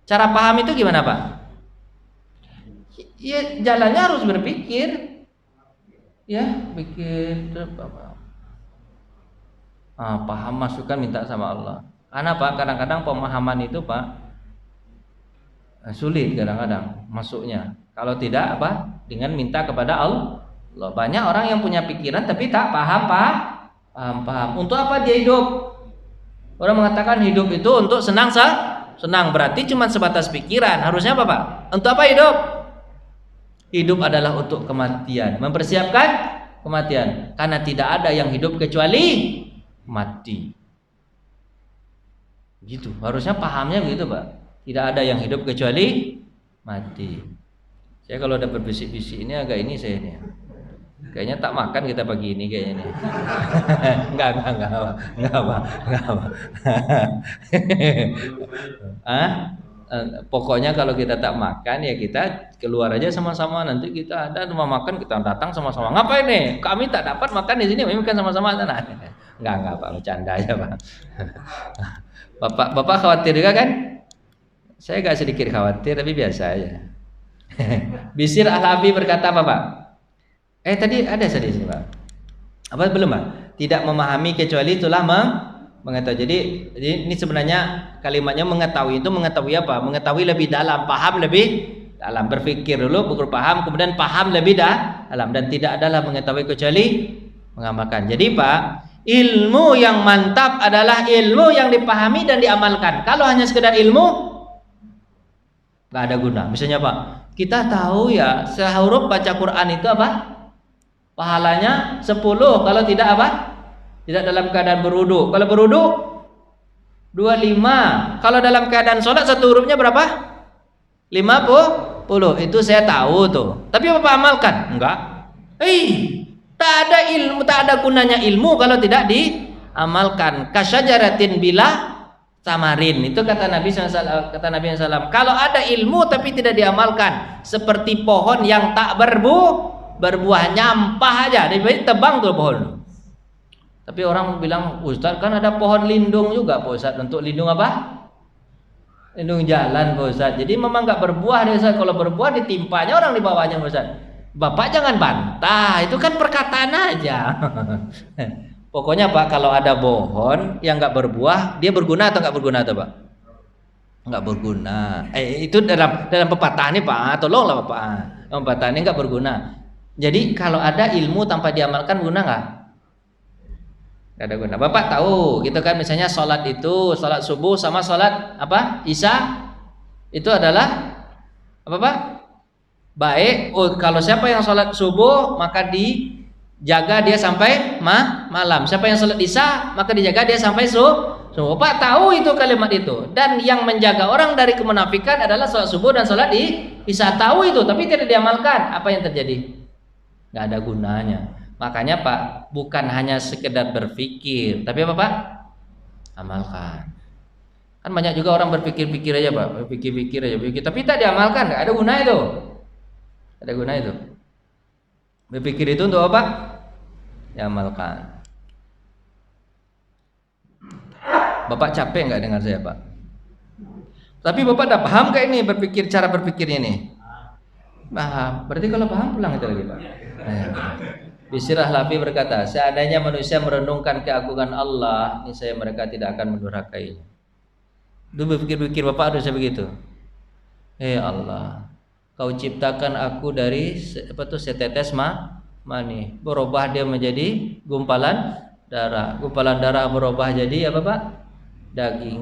Cara paham itu gimana Pak? Ya jalannya harus berpikir. Ya, pikir Paham masukan minta sama Allah. Karena Pak, kadang-kadang pemahaman itu Pak sulit kadang-kadang masuknya. Kalau tidak apa? Dengan minta kepada Allah. Banyak orang yang punya pikiran tapi tak paham. Untuk apa dia hidup? Orang mengatakan hidup itu untuk senang, berarti cuma sebatas pikiran. Harusnya apa Pak? Untuk apa hidup? Hidup adalah untuk kematian, mempersiapkan kematian. Karena tidak ada yang hidup kecuali mati. Gitu. Harusnya pahamnya begitu Pak. Tidak ada yang hidup kecuali mati. Saya kalau dapat bisik-bisik ini agak ini saya ini. Kayaknya tak makan kita pagi ini kayaknya nih. Enggak apa. Pokoknya kalau kita tak makan ya kita keluar aja sama-sama, nanti kita ada rumah makan kita datang sama-sama. Ngapain nih? Kami tak dapat makan di sini, kami makan sama-sama sana. Enggak Pak, bercanda aja Pak. Bapak khawatir juga kan? Saya agak sedikit khawatir tapi biasa aja. Bisir Al-Habi berkata apa Pak? Tadi ada di sini Pak. Apa belum Pak? Tidak memahami kecuali itulah mengetahui. Jadi ini sebenarnya kalimatnya mengetahui itu mengetahui apa? Mengetahui lebih dalam, paham lebih dalam. Berpikir dulu, baru paham, kemudian paham lebih dalam, dan tidak adalah mengetahui kecuali mengamalkan. Jadi Pak, ilmu yang mantap adalah ilmu yang dipahami dan diamalkan. Kalau hanya sekedar ilmu, nggak ada guna. Misalnya Pak, kita tahu ya sehuruf baca Quran itu apa? Pahalanya 10 kalau tidak apa? Tidak dalam keadaan berwudu. Kalau berwudu 25. Kalau dalam keadaan sholat satu hurufnya berapa? 50. Itu saya tahu tuh. Tapi Bapak amalkan? Enggak. Tak ada ilmu, tak ada gunanya ilmu kalau tidak diamalkan. Kasyajaratin bila samarin. Itu kata Nabi SAW. Kalau ada ilmu tapi tidak diamalkan, seperti pohon yang tak berbuah, nyampah aja, tebang tuh pohon. Tapi orang bilang, Ustaz kan ada pohon lindung juga Pak Ustaz. Untuk lindung apa? Lindung jalan Pak Ustaz. Jadi memang nggak berbuah deh Ustaz. Kalau berbuah ditimpanya orang di bawahnya Pak Ustaz. Bapak jangan bantah, itu kan perkataan aja. Pokoknya Pak, kalau ada pohon yang nggak berbuah, dia berguna atau nggak berguna tuh Pak? Nggak berguna. Itu dalam pepatah nih Pak, tolonglah Bapak. Pepatah ini nggak berguna. Jadi kalau ada ilmu tanpa diamalkan guna nggak? Nggak ada guna. Bapak tahu gitu kan, misalnya sholat itu, sholat subuh sama sholat apa? Isya itu adalah apa Pak? Baik. Kalau siapa yang sholat subuh maka dijaga dia sampai malam. Siapa yang sholat isya maka dijaga dia sampai subuh. Bapak tahu itu kalimat itu. Dan yang menjaga orang dari kemunafikan adalah sholat subuh dan sholat isya. Tahu itu tapi tidak diamalkan. Apa yang terjadi? Nggak ada gunanya. Makanya Pak, bukan hanya sekedar berpikir, tapi apa Pak? Amalkan. Kan banyak juga orang berpikir-pikir aja Pak, berpikir-pikir aja, tapi tak diamalkan, nggak ada guna itu. Ada guna itu. Berpikir itu untuk apa? Diamalkan. Bapak capek nggak dengar saya Pak? Tapi Bapak udah paham nggak ini cara berpikirnya nih? Paham. Berarti kalau paham pulang itu lagi Pak. Bisir Al-Habi berkata, seandainya manusia merenungkan keagungan Allah, niscaya mereka tidak akan mendurhakainya. Itu berpikir-pikir Bapak harusnya begitu. Allah, Kau ciptakan aku dari setetes mani, berubah dia menjadi gumpalan darah. Gumpalan darah berubah jadi apa Pak?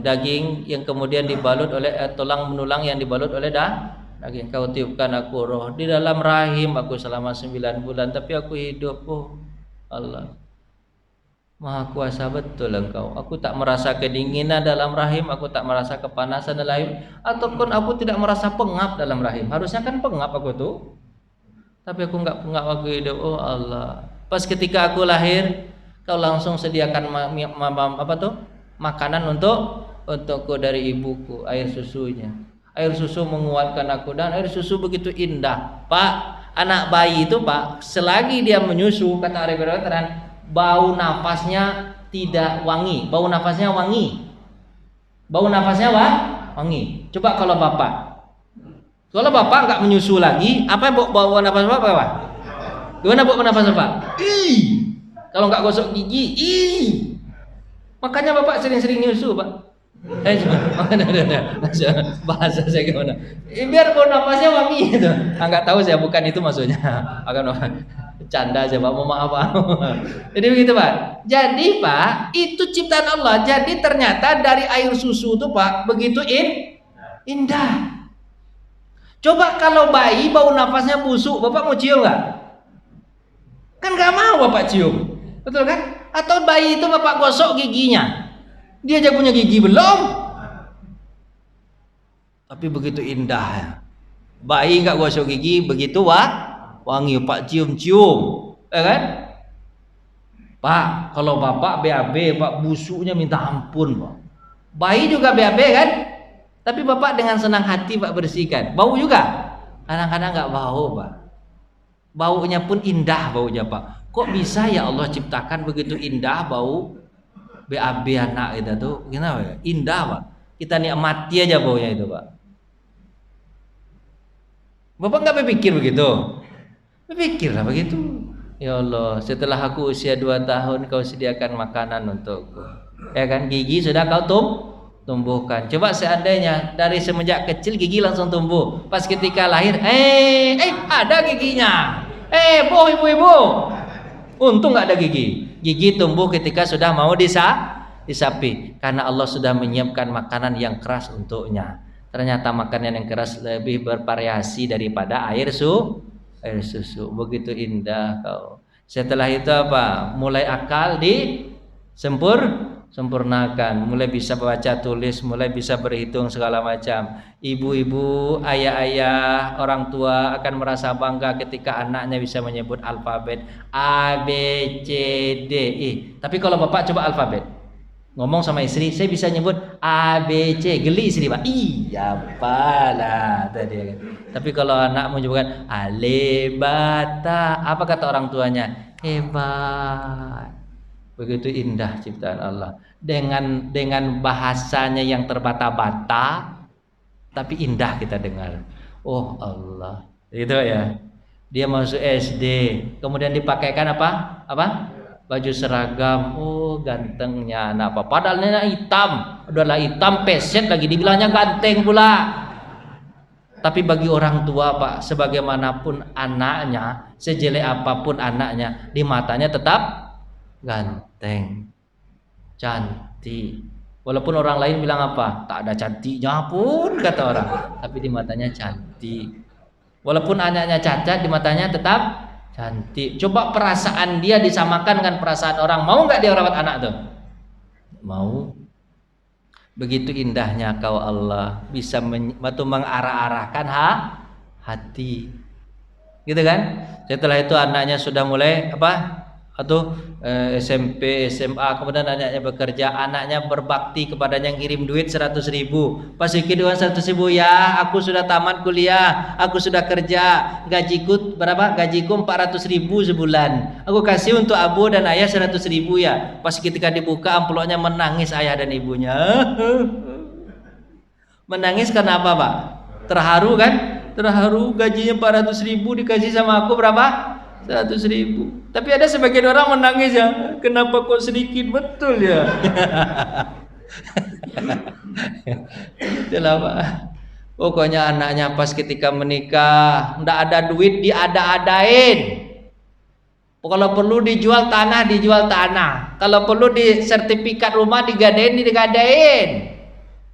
Daging yang kemudian dibalut oleh tulang menulang yang dibalut oleh daging. Kau tiupkan aku roh di dalam rahim aku selama 9 bulan, tapi aku hidup. Allah, Maha kuasa betul Engkau. Aku tak merasa kedinginan dalam rahim, aku tak merasa kepanasan dalam rahim, ataupun aku tidak merasa pengap dalam rahim. Harusnya kan pengap aku tuh, tapi aku enggak pengap aku hidup. Allah, pas ketika aku lahir, Kau langsung sediakan makanan untukku dari ibuku, air susunya. Air susu menguatkan aku, dan air susu begitu indah Pak. Anak bayi itu Pak, selagi dia menyusu, kata ahli kedokteran, bau nafasnya tidak wangi. Bau nafasnya wangi. Coba kalau bapak nggak menyusu lagi, apa bau nafas bapak Pak? Gimana bau nafas Bapak? Kalau nggak gosok gigi, Makanya bapak sering-sering nyusu pak. Bahasa saya gimana? Biar bau napasnya wangi gitu. Nggak tahu saya, bukan itu maksudnya. Akan canda saya pak, mau maaf pak. Jadi begitu pak. Jadi pak, itu ciptaan Allah. Jadi ternyata dari air susu itu pak begitu indah. Coba kalau bayi bau napasnya busuk, bapak mau cium nggak? Kan nggak mau bapak cium, betul kan? Atau bayi itu bapak gosok giginya, dia aja punya gigi belum, tapi begitu indah ya. Bayi nggak gosok gigi begitu wangi, pak cium-cium, ya kan? Pak, kalau bapak BAB, pak busuknya minta ampun pak. Bayi juga BAB kan? Tapi bapak dengan senang hati pak bersihkan. Bau juga? Kadang-kadang nggak bau pak. Baunya pun indah baunya pak. Kok bisa ya Allah ciptakan begitu indah bau BAB anak kita tuh? Kenapa ya? Indah pak. Kita nikmati aja baunya itu pak. Bapak nggak berpikir begitu? Berpikirlah begitu. Ya Allah, setelah aku usia 2 tahun kau sediakan makanan untukku. Ya kan, gigi sudah kau tumbuhkan. Coba seandainya dari semenjak kecil gigi langsung tumbuh, pas ketika lahir ada giginya. Bu, ibu, untung nggak ada gigi tumbuh ketika sudah mau disapi, karena Allah sudah menyiapkan makanan yang keras untuknya. Ternyata makanan yang keras lebih bervariasi daripada air susu. Begitu indah kau. Setelah itu apa? Mulai akal sempurnakan, mulai bisa baca tulis, mulai bisa berhitung segala macam. Ibu-ibu, ayah-ayah, orang tua akan merasa bangga ketika anaknya bisa menyebut alfabet A, B, C, D, E. Tapi kalau bapak coba alfabet, ngomong sama istri, saya bisa nyebut A, B, C, geli istri pak. Iya apalah tadi kan. Tapi kalau anak menyebutkan alebata, apa kata orang tuanya? Hebat. Begitu indah ciptaan Allah, dengan bahasanya yang terbata-bata tapi indah kita dengar. Oh Allah, itu ya. Dia masuk SD, kemudian dipakaikan apa? Baju seragam. Oh gantengnya anak apa? Padahal anak hitam, adalah hitam peset lagi dibilangnya ganteng pula. Tapi bagi orang tua pak, sebagaimanapun anaknya, sejelek apapun anaknya, di matanya tetap ganteng, cantik. Walaupun orang lain bilang apa? Tak ada cantiknya pun kata orang, tapi di matanya cantik. Walaupun anaknya cacat, di matanya tetap cantik. Coba perasaan dia disamakan dengan perasaan orang, mau nggak dia rawat anak tuh? Mau. Begitu indahnya kau Allah, bisa mengarah-arahkan hati, gitu kan? Setelah itu anaknya sudah mulai SMP, SMA, kemudian anaknya bekerja, anaknya berbakti kepadanya, ngirim duit 100.000. Pas kirim 100.000, ya aku sudah tamat kuliah, aku sudah kerja, gajiku berapa? Gajiku 400.000 sebulan, aku kasih untuk abu dan ayah 100.000 ya. Pas ketika dibuka amplopnya, menangis ayah dan ibunya. Menangis karena apa pak? Terharu kan? Terharu, gajinya 400.000 dikasih sama aku berapa? 100.000. Tapi ada sebagian orang menangis ya, kenapa kok sedikit, betul ya. Itulah pak. Pokoknya anaknya pas ketika menikah, ndak ada duit diada-adain. Kalau perlu dijual tanah. Kalau perlu di sertifikat rumah digadain.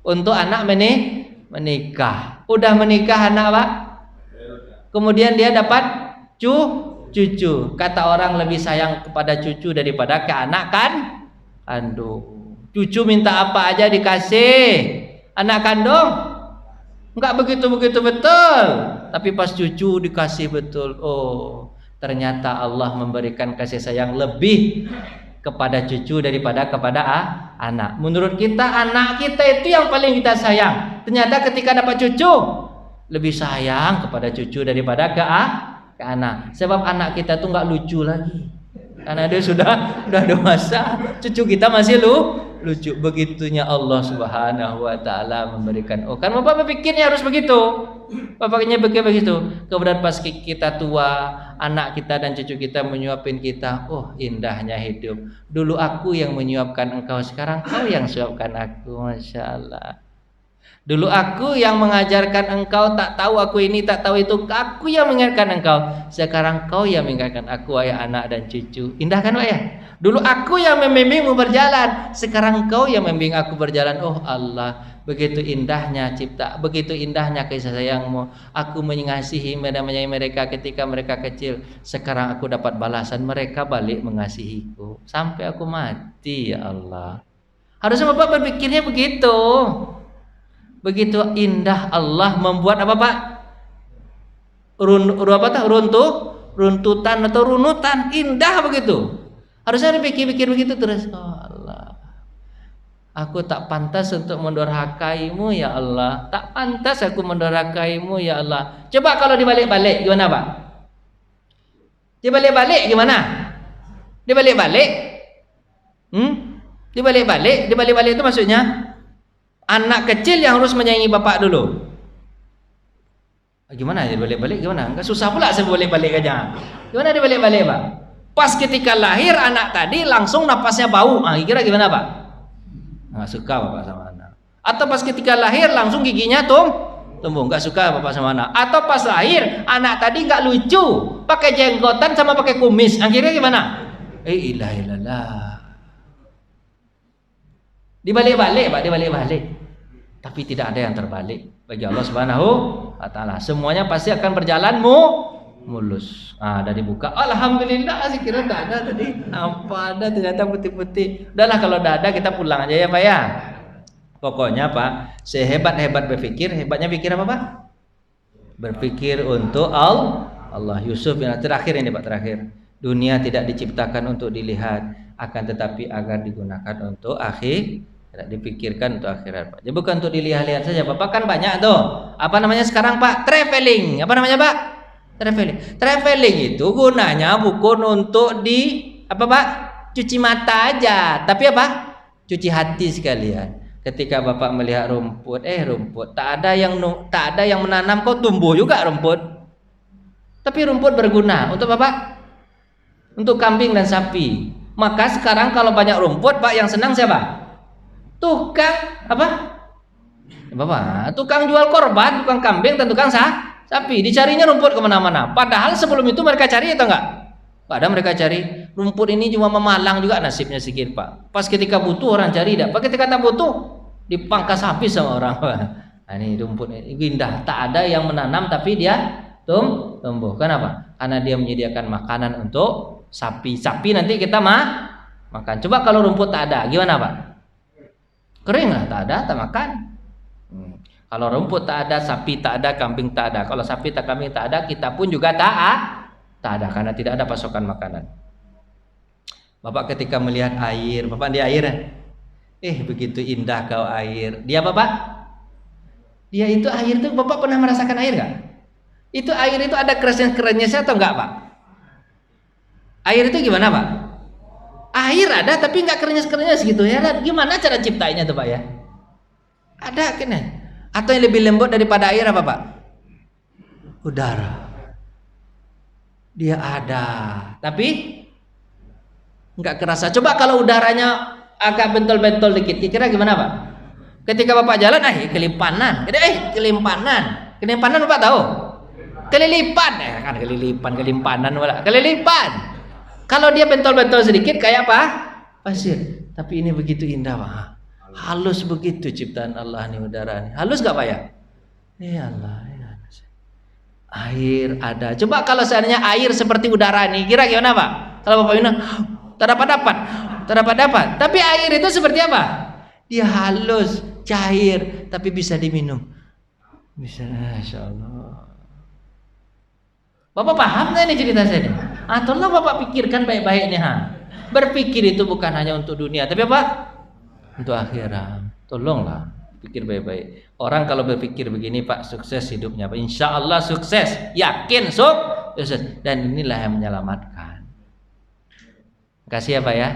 Untuk anak menikah. Udah menikah anak pak. Kemudian dia dapat cucu. Kata orang lebih sayang kepada cucu daripada ke anak kandung. Cucu minta apa aja dikasih. Anak kandung enggak begitu betul. Tapi pas cucu dikasih betul. Oh, ternyata Allah memberikan kasih sayang lebih kepada cucu daripada kepada anak. Menurut kita anak kita itu yang paling kita sayang. Ternyata ketika dapat cucu lebih sayang kepada cucu daripada ke anak. Sebab anak kita tuh nggak lucu lagi, karena dia sudah dewasa. Cucu kita masih lucu. Begitunya Allah Subhanahu wa taala memberikan. Oh, kan Bapak berpikirnya harus begitu. Bapaknya begitu. Kemudian pas kita tua, anak kita dan cucu kita menyuapin kita. Oh, indahnya hidup. Dulu aku yang menyuapkan engkau, sekarang kau yang suapkan aku. Masya Allah. Dulu aku yang mengajarkan engkau, tak tahu aku ini, tak tahu itu. Aku yang mengingatkan engkau. Sekarang kau yang mengingatkan aku, wahai anak dan cucu. Indah kan Pak ya? Dulu aku yang membimbingmu berjalan, sekarang kau yang membimbing aku berjalan. Oh Allah, begitu indahnya cipta, begitu indahnya kasih sayangmu. Aku mengasihi menyayangi mereka ketika mereka kecil. Sekarang aku dapat balasan, mereka balik mengasihiku sampai aku mati. Ya Allah, harusnya Bapak berpikirnya begitu. Begitu indah Allah membuat apa Pak? Runtutan atau runutan, indah begitu. Harusnya dipikir-pikir begitu terus. Oh Allah, aku tak pantas untuk mendurhakaimu ya Allah. Tak pantas aku mendurhakaimu ya Allah. Coba kalau dibalik-balik gimana Pak? Dibalik-balik gimana? Dibalik-balik? Dibalik-balik itu maksudnya anak kecil yang harus menyayangi bapak dulu. Gimana dibalik-balik gimana? Enggak susah pula saya balik-balik aja. Gimana dibalik-balik Pak? Pas ketika lahir anak tadi langsung napasnya bau. Kira gimana Pak? Nggak suka bapak sama anak. Atau pas ketika lahir langsung giginya tumbuh. Nggak suka bapak sama anak. Atau pas lahir anak tadi nggak lucu, pakai jenggotan sama pakai kumis. Akhirnya gimana? Ilah. Dibalik-balik Pak, dibalik-balik. Tapi tidak ada yang terbalik bagi Allah Subhanahu wa taala. Semuanya pasti akan berjalan mulus. Dari buka, alhamdulillah, saya kira tidak ada tadi. Apa ada ternyata putih-putih. Udahlah kalau tidak ada kita pulang aja ya Pak ya. Pokoknya Pak, sehebat-hebat berpikir, hebatnya pikir apa Pak? Berpikir untuk Allah. Yusuf yang terakhir ini Pak, terakhir. Dunia tidak diciptakan untuk dilihat, akan tetapi agar digunakan untuk tidak dipikirkan untuk akhirat Pak. Jadi bukan untuk dilihat-lihat saja. Bapak kan banyak tuh. Apa namanya sekarang Pak? Traveling. Apa namanya Pak? Traveling itu gunanya bukan untuk Pak? Cuci mata aja. Tapi apa? Cuci hati sekalian. Ketika Bapak melihat rumput tak ada yang menanam, kok tumbuh juga rumput. Tapi rumput berguna untuk Bapak? Untuk kambing dan sapi. Maka sekarang kalau banyak rumput Pak, yang senang siapa? Tukang apa? Bapak, tukang jual korban, tukang kambing dan tukang sapi. Dicarinya rumput kemana-mana. Padahal sebelum itu mereka cari atau enggak? Padahal mereka cari rumput ini cuma memalang juga nasibnya sedikit Pak. Pas ketika butuh orang cari tidak. Pas ketika tak butuh dipangkas habis sama orang. Ini rumput ini indah. Tak ada yang menanam tapi dia tumbuh. Kenapa? Karena dia menyediakan makanan untuk sapi. Sapi nanti kita makan. Coba kalau rumput tak ada, gimana Pak? Kering lah, tak ada, tak makan. Kalau rumput tak ada, sapi tak ada, kambing tak ada. Kalau sapi tak, kambing tak ada, kita pun juga tak ada karena tidak ada pasokan makanan. Bapak ketika melihat air, Bapak di air, begitu indah kau air. Dia Bapak? Dia itu air itu, Bapak pernah merasakan air nggak? Itu air itu ada kerennya atau enggak Pak? Air itu gimana Pak? Air ada tapi nggak kerenyes segitu ya. Gimana cara ciptainya tuh Pak ya? Ada kan? Atau yang lebih lembut daripada air apa Pak? Udara. Dia ada, tapi nggak kerasa. Coba kalau udaranya agak bentol-bentol dikit, kira gimana Pak? Ketika Bapak jalan, kelimpanan. Kelimpanan Bapak tahu? Kelilipan, kelimpanan malah. Kelilipan. Kalau dia bentol-bentol sedikit kayak apa? Pasir. Tapi ini begitu indah Pak. Halus begitu ciptaan Allah nih udara nih. Halus gak Pak ya? Ya Allah. Air ada. Coba kalau seandainya air seperti udara nih, kira gimana Pak? Kalau Bapak bilang, tak dapat. Tapi air itu seperti apa? Dia halus, cair, tapi bisa diminum. Bisa, Masya Allah. Bapak paham nggak ini cerita saya ini? Tolong Bapak pikirkan baik-baik nih. Berpikir itu bukan hanya untuk dunia, tapi apa? Untuk akhirat. Tolonglah pikir baik-baik. Orang kalau berpikir begini Pak, sukses hidupnya Pak. Insya Allah sukses, yakin sukses. Dan inilah yang menyelamatkan. Kasih ya Pak ya.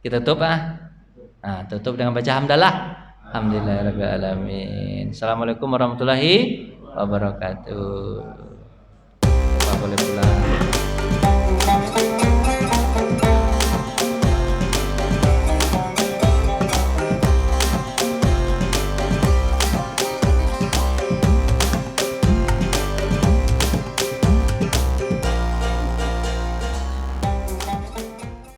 Kita tutup Nah, tutup dengan baca hamdalah. Alhamdulillahirabbil alamin. Assalamualaikum warahmatullahi wabarakatuh. Pak boleh pulang.